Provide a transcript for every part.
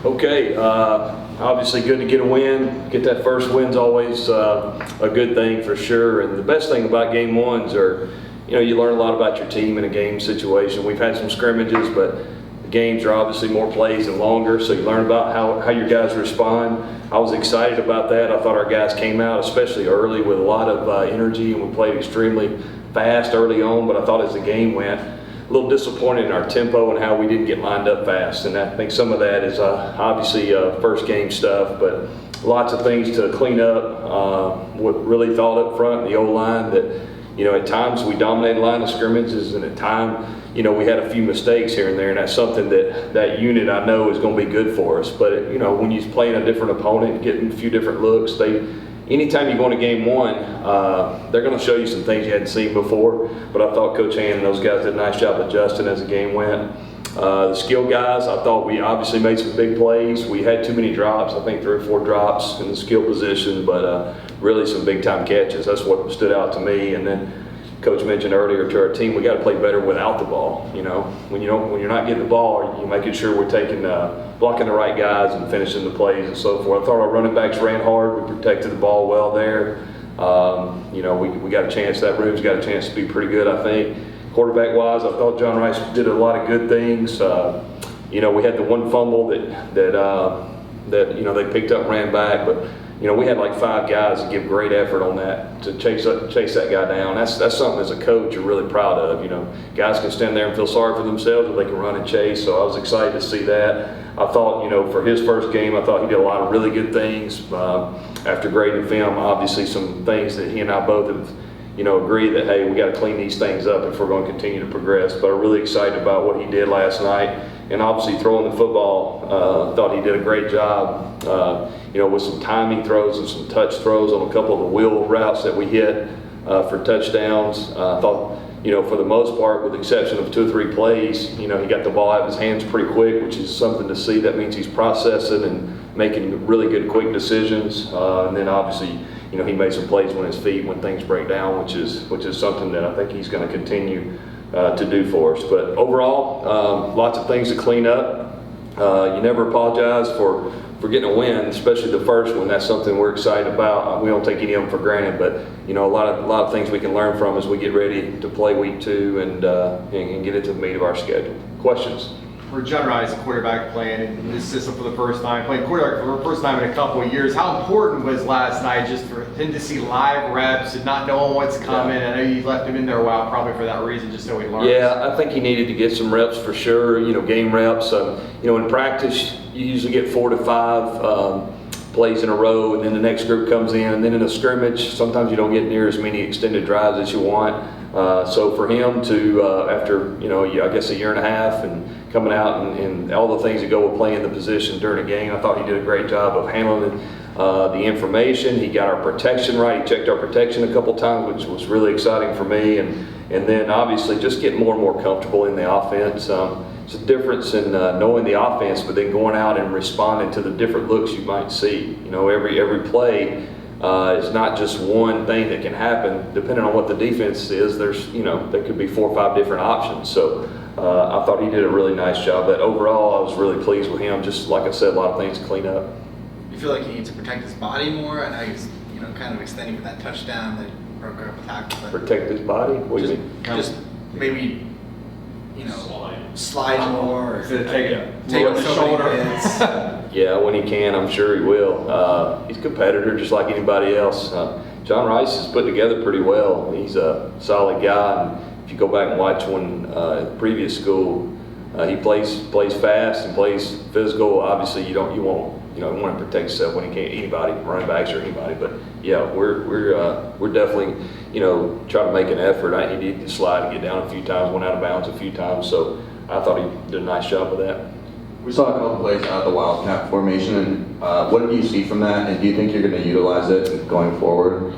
Okay, obviously good to get a win. Get that first win's always a good thing for sure. And the best thing about game ones are, you learn a lot about your team in a game situation. We've had some scrimmages, but the games are obviously more plays and longer, so you learn about how your guys respond. I was excited about that. I thought our guys came out, especially early, with a lot of energy, and we played extremely fast early on, but I thought as the game went, a little disappointed in our tempo and how we didn't get lined up fast. And I think some of that is obviously first game stuff, but lots of things to clean up. What really thought up front, the O-line, that at times we dominated line of scrimmages, and at times we had a few mistakes here and there, and that's something that unit I know is going to be good for us. But when you're playing a different opponent, getting a few different looks, anytime you go into game one, they're going to show you some things you hadn't seen before. But I thought Coach Hand and those guys did a nice job adjusting as the game went. The skill guys, I thought we obviously made some big plays. We had too many drops, I think 3 or 4 drops in the skill position, but really some big time catches. That's what stood out to me. And then Coach mentioned earlier to our team, we got to play better without the ball. When you're not getting the ball, you're making sure we're blocking the right guys and finishing the plays and so forth. I thought our running backs ran hard. We protected the ball well there. We got a chance. That room's got a chance to be pretty good, I think. Quarterback wise, I thought John Rhys did a lot of good things. We had the one fumble that they picked up and ran back, but we had like 5 guys that give great effort on that to chase that guy down. That's something as a coach you're really proud of. Guys can stand there and feel sorry for themselves, but they can run and chase. So I was excited to see that. I thought, for his first game, I thought he did a lot of really good things. After grading film, obviously some things that he and I both have, agree that, hey, we got to clean these things up if we're going to continue to progress. But I'm really excited about what he did last night. And obviously throwing the football, thought he did a great job, with some timing throws and some touch throws on a couple of the wheel routes that we hit for touchdowns. I thought, for the most part, with the exception of 2 or 3 plays, he got the ball out of his hands pretty quick, which is something to see. That means he's processing and making really good, quick decisions. And then obviously, he made some plays on his feet when things break down, which is something that I think he's going to continue to do for us. But overall, lots of things to clean up. You never apologize for getting a win, especially the first one. That's something we're excited about. We don't take any of them for granted, but a lot of things we can learn from as we get ready to play week 2 and get into the meat of our schedule. Questions? For John Rhys, quarterback playing in this system for the first time, playing quarterback for the first time in a couple of years, how important was last night just for him to see live reps and not knowing what's coming? I know you left him in there a while, probably for that reason, just so he learns. Yeah, I think he needed to get some reps for sure. Game reps. In practice, you usually get 4 to 5 plays in a row, and then the next group comes in, and then in a scrimmage, sometimes you don't get near as many extended drives as you want. So for him to, after I guess a year and a half and coming out and all the things that go with playing the position during a game, I thought he did a great job of handling the information. He got our protection right. He checked our protection a couple times, which was really exciting for me. And then obviously just getting more and more comfortable in the offense. It's a difference in knowing the offense, but then going out and responding to the different looks you might see. Every play is not just one thing that can happen. Depending on what the defense is, there could be 4 or 5 different options. So I thought he did a really nice job. But overall, I was really pleased with him. Just like I said, a lot of things to clean up. You feel like he needs to protect his body more? I know he's kind of extending for that touchdown that broke up the tackle. Protect his body? What do you mean? Just maybe slide more, or take on the shoulder. Yeah, when he can, I'm sure he will. He's a competitor just like anybody else. John Rhys is put together pretty well. He's a solid guy. And if you go back and watch when at previous school, he plays fast and plays physical. Obviously, you want to protect yourself when he can't. Anybody, running backs or anybody. But yeah, we're definitely trying to make an effort. He needed to slide and get down a few times, went out of bounds a few times. So I thought he did a nice job of that. We saw a couple plays out of the Wildcat formation, and what did you see from that? And do you think you're going to utilize it going forward?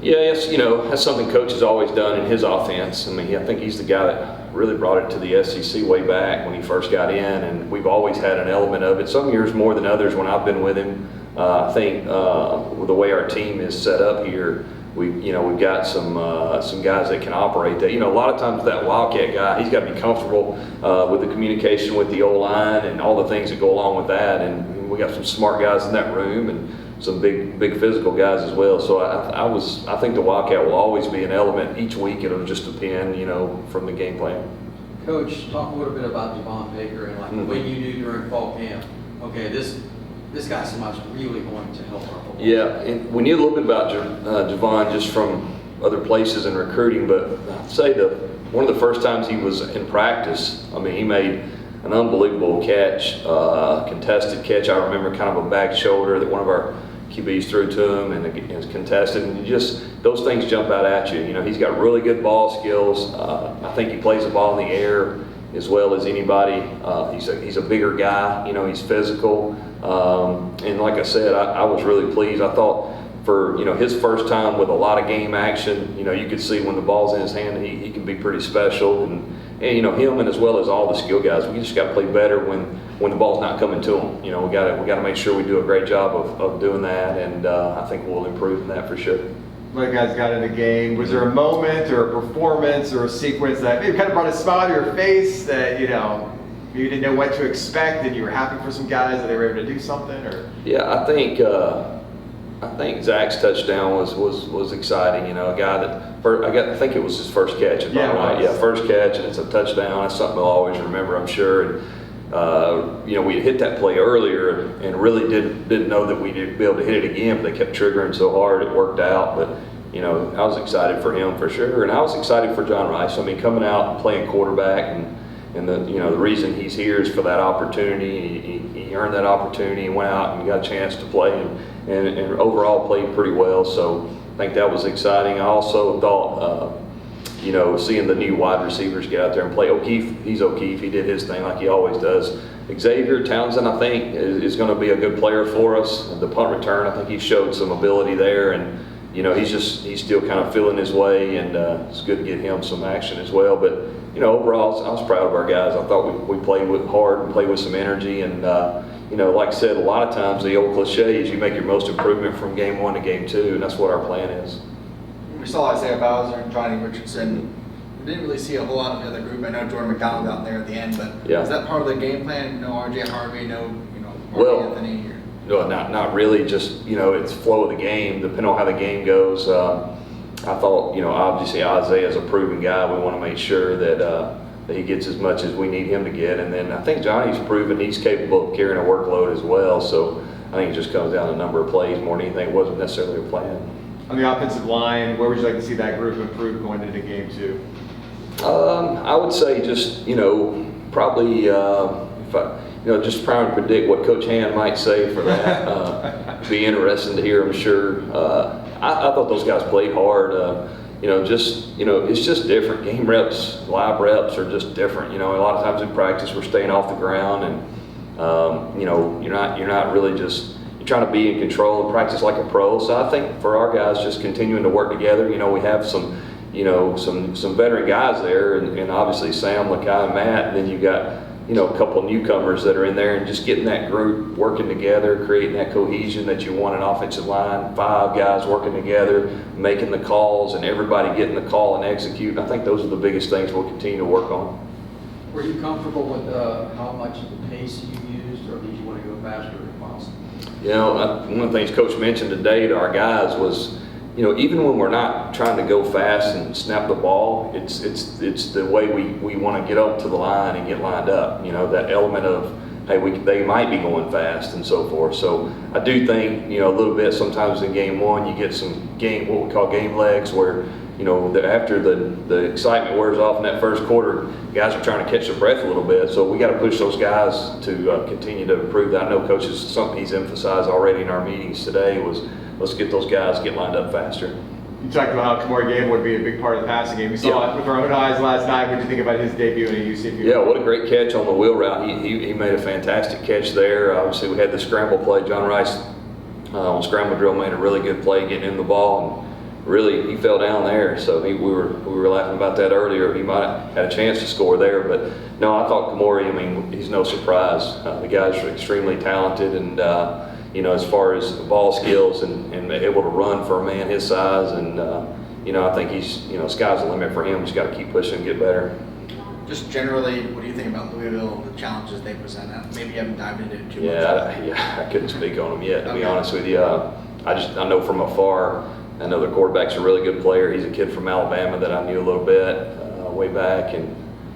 Yeah, yes, that's something Coach has always done in his offense. I think he's the guy that really brought it to the SEC way back when he first got in, and we've always had an element of it. Some years more than others when I've been with him. I think with the way our team is set up here, we've got some guys that can operate that. A lot of times that Wildcat guy, he's got to be comfortable with the communication with the O-line and all the things that go along with that. And we got some smart guys in that room and some big physical guys as well. So I think the Wildcat will always be an element each week. It'll just depend, from the game plan. Coach, talk a little bit about Javon Baker and like when you knew during fall camp, okay, this guy's somebody's really going to help our football. Yeah, and we knew a little bit about Javon just from other places in recruiting, but I'd say one of the first times he was in practice, he made an unbelievable catch, contested catch. I remember kind of a back shoulder that one of our QBs threw to him, and it's contested, and those things jump out at you. He's got really good ball skills. I think he plays the ball in the air as well as anybody. He's a bigger guy. He's physical, and like I said, I was really pleased. I thought for his first time with a lot of game action, you could see when the ball's in his hand, he can be pretty special, and him and as well as all the skill guys, we just got to play better when the ball's not coming to them. We got to make sure we do a great job of doing that, and I think we'll improve in that for sure. When you guys got in the game, was there a moment or a performance or a sequence that maybe kind of brought a smile to your face that you didn't know what to expect and you were happy for some guys that they were able to do something? Or yeah, I think Zach's touchdown was exciting. A guy that I think it was his first catch. If I'm right. Yeah, first catch, and it's a touchdown. That's something I'll always remember, I'm sure. And we had hit that play earlier and really didn't know that we'd be able to hit it again, but they kept triggering so hard it worked out. But I was excited for him for sure, and I was excited for John Rhys. Coming out and playing quarterback, and the reason he's here is for that opportunity. He earned that opportunity and went out and got a chance to play, and overall played pretty well. So I think that was exciting. I also thought, seeing the new wide receivers get out there and play. O'Keefe, he did his thing like he always does. Xavier Townsend, I think, is going to be a good player for us. The punt return, I think he showed some ability there, and he's still kind of feeling his way, and it's good to get him some action as well. But overall, I was proud of our guys. I thought we played hard and played with some energy, and like I said, a lot of times the old cliche is you make your most improvement from game 1 to game 2, and that's what our plan is. We saw Isaiah Bowser and Johnny Richardson. We didn't really see a whole lot of the other group. I know Jordan McDonald got there at the end, but is that part of the game plan? No RJ Harvey, no Anthony? No, not really. Just it's flow of the game. Depending on how the game goes. I thought obviously Isaiah's a proven guy. We want to make sure that he gets as much as we need him to get, and then I think Johnny's proven he's capable of carrying a workload as well. So I think it just comes down to a number of plays more than anything. It wasn't necessarily a plan. On the offensive line, where would you like to see that group improve going into game 2? I would say just probably if I just trying to predict what Coach Hand might say for that. Be interesting to hear, I'm sure. I thought those guys played hard. It's just different. Game reps, live reps are just different. A lot of times in practice we're staying off the ground, and you're not really just. Trying to be in control and practice like a pro. So I think for our guys, just continuing to work together. We have some veteran guys there, and obviously Sam, Lakai, and Matt. And then you've got a couple of newcomers that are in there, and just getting that group working together, creating that cohesion that you want in offensive line. 5 guys working together, making the calls, and everybody getting the call and executing. I think those are the biggest things we'll continue to work on. Were you comfortable with how much of the pace you used, or did you want to go faster if possible? One of the things Coach mentioned today to our guys was, even when we're not trying to go fast and snap the ball, it's the way we want to get up to the line and get lined up. That element of, hey, they might be going fast and so forth. So I do think, a little bit sometimes in game 1 you get some what we call game legs, where after the excitement wears off in that first quarter, guys are trying to catch their breath a little bit. So we got to push those guys to continue to improve that. I know Coach is something he's emphasized already in our meetings today was let's get those guys get lined up faster. You talked about how Kamori Gable would be a big part of the passing game. We saw it with our own eyes last night. What did you think about his debut in a UCF? Yeah, what a great catch on the wheel route. He made a fantastic catch there. Obviously, we had the scramble play. John Rhys on scramble drill made a really good play getting in the ball. And really, he fell down there, so we were laughing about that earlier. He might have had a chance to score there, but no, I thought Kamori, he's no surprise. The guy's extremely talented, and as far as ball skills and able to run for a man his size. And, I think he's, sky's the limit for him. Just got to keep pushing and get better. Just generally, what do you think about Louisville, the challenges they present? Maybe you haven't dived into it too much. I couldn't speak on him yet, to be Okay. honest with you. I know from afar, I know their quarterback's a really good player. He's a kid from Alabama that I knew a little bit way back, and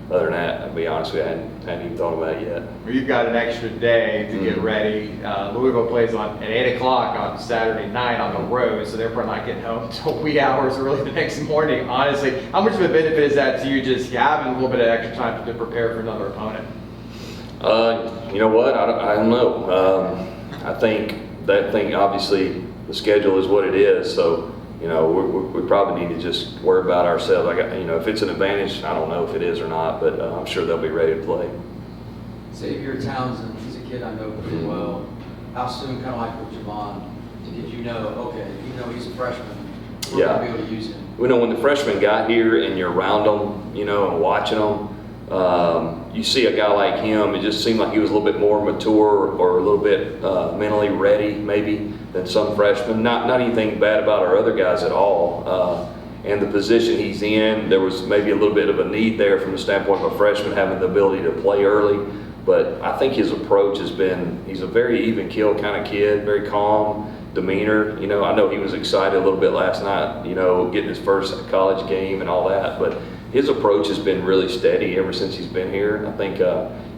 other than that, I'll be honest with you, I hadn't even thought about it yet. Well, you've got an extra day to get ready. Louisville plays at 8 o'clock on Saturday night on the road, so they're probably not getting home until wee hours early the next morning. Honestly, how much of a benefit is that to you, just having a little bit of extra time to prepare for another opponent? You know what? I don't know. I think obviously the schedule is what it is, so we probably need to just worry about ourselves. If it's an advantage, I don't know if it is or not, but I'm sure they'll be ready to play. Xavier Townsend, he's a kid I know pretty well. How soon, kind of like with Javon, did you know, okay, he's a freshman, we're going to be able to use him? When the freshmen got here and you're around them, and watching them, you see a guy like him, it just seemed like he was a little bit more mature or a little bit mentally ready maybe than some freshmen. Not anything bad about our other guys at all. And the position he's in, there was maybe a little bit of a need there from the standpoint of a freshman having the ability to play early. But I think his approach has been, he's a very even keel kind of kid, very calm demeanor. I know he was excited a little bit last night, getting his first college game and all that. But his approach has been really steady ever since he's been here. I think,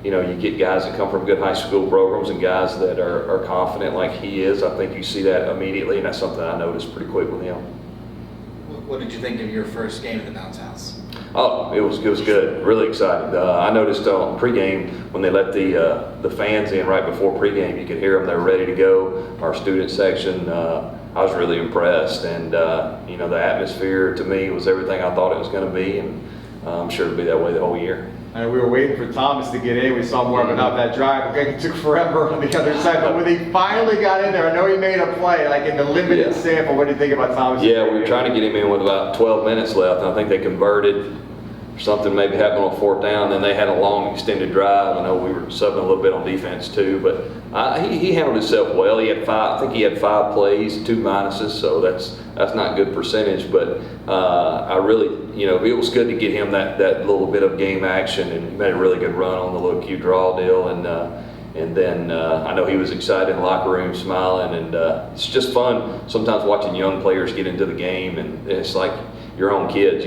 you get guys that come from good high school programs and guys that are confident like he is. I think you see that immediately, and that's something I noticed pretty quick with him. What did you think of your first game at the Bounce House? Oh, it was good. Really excited. I noticed on pregame when they let the fans in right before pregame, you could hear them. They were ready to go. Our student section, I was really impressed, and the atmosphere to me was everything I thought it was going to be, and I'm sure it'll be that way the whole year. And we were waiting for Thomas to get in. We saw him warming up that drive. It took forever on the other side. But when he finally got in there, I know he made a play, like in the limited sample. What do you think about Thomas? Yeah, we were trying to get him in with about 12 minutes left, and I think they converted. Something maybe happened on fourth down. Then they had a long extended drive. I know we were subbing a little bit on defense too, but he handled himself well. He had I think he had 5 plays, 2 minuses, so that's not good percentage. But I really, it was good to get him that little bit of game action, and he made a really good run on the little Q draw deal. And then I know he was excited in the locker room, smiling, and it's just fun sometimes watching young players get into the game, and it's like your own kids,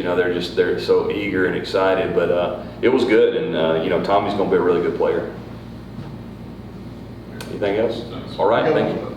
they're so eager and excited. But it was good, and Tommy's going to be a really good player. Anything else? All right, thank you.